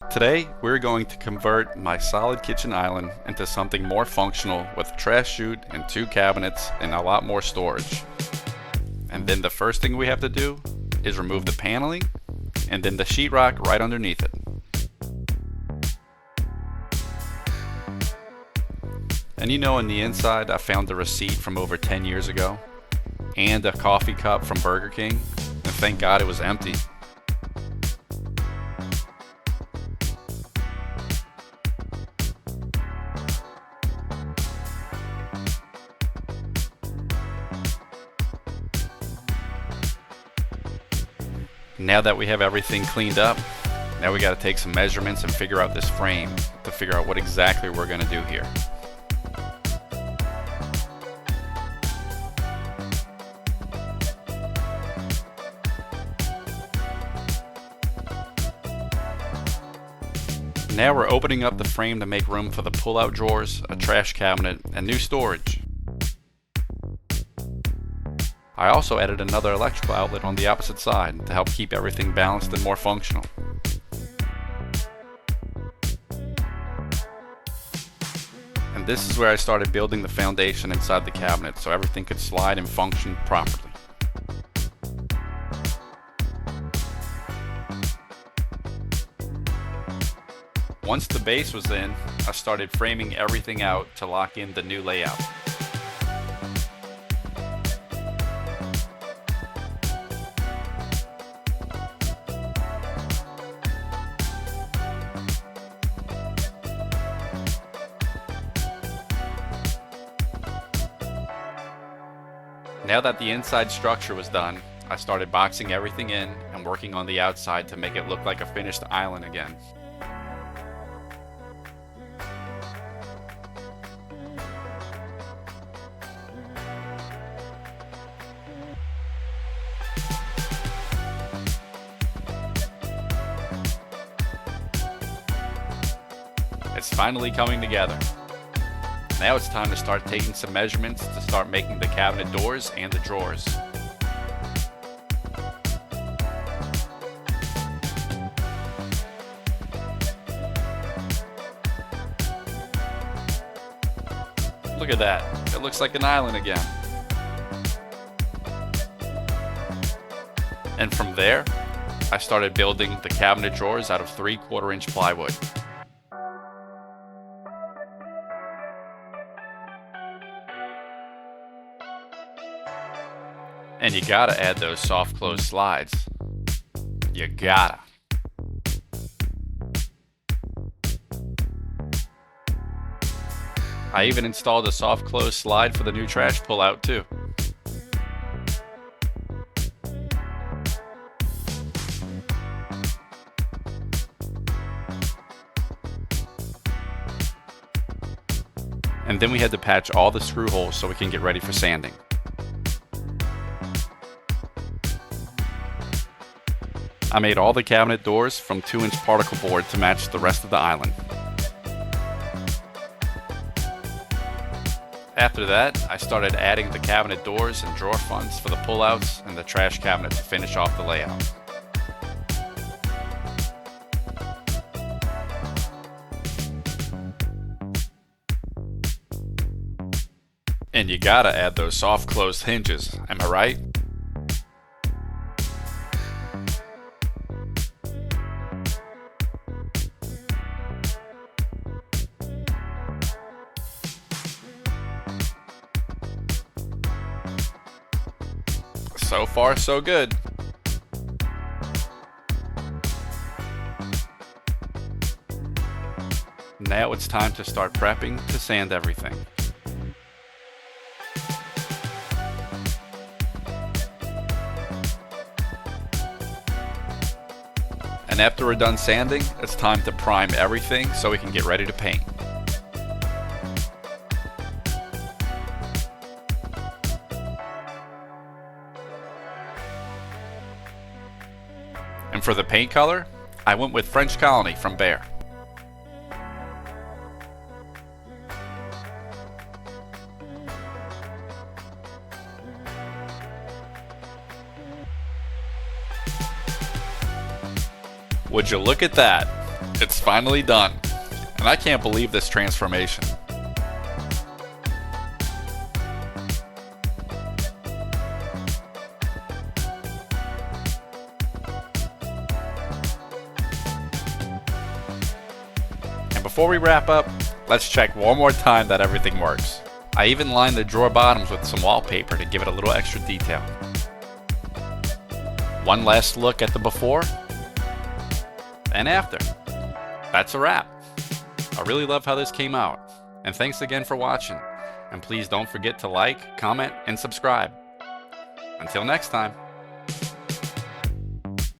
Today, we're going to convert my solid kitchen island into something more functional with a trash chute and 2 cabinets and a lot more storage. And then the first thing we have to do is remove the paneling and then the sheetrock right underneath it. And in the inside I found the receipt from over 10 years ago and a coffee cup from Burger King, and thank God it was empty. Now that we have everything cleaned up, now we got to take some measurements and figure out this frame to figure out what exactly we're going to do here. Now we're opening up the frame to make room for the pull-out drawers, a trash cabinet, and new storage. I also added another electrical outlet on the opposite side to help keep everything balanced and more functional. And this is where I started building the foundation inside the cabinet so everything could slide and function properly. Once the base was in, I started framing everything out to lock in the new layout. Now that the inside structure was done, I started boxing everything in and working on the outside to make it look like a finished island again. It's finally coming together. Now it's time to start taking some measurements to start making the cabinet doors and the drawers. Look at that, it looks like an island again. And from there, I started building the cabinet drawers out of 3/4 inch plywood. And you gotta add those soft close slides. You gotta. I even installed a soft close slide for the new trash pull-out too. And then we had to patch all the screw holes so we can get ready for sanding. I made all the cabinet doors from 2-inch particle board to match the rest of the island. After that, I started adding the cabinet doors and drawer fronts for the pullouts and the trash cabinet to finish off the layout. And you gotta add those soft closed hinges, am I right? So far, so good. Now it's time to start prepping to sand everything. And after we're done sanding, it's time to prime everything so we can get ready to paint. And for the paint color, I went with French Colony from Behr. Would you look at that? It's finally done, and I can't believe this transformation. And before we wrap up, let's check one more time that everything works. I even lined the drawer bottoms with some wallpaper to give it a little extra detail. One last look at the before and after. That's a wrap. I really love how this came out. And thanks again for watching. And please don't forget to like, comment, and subscribe. Until next time.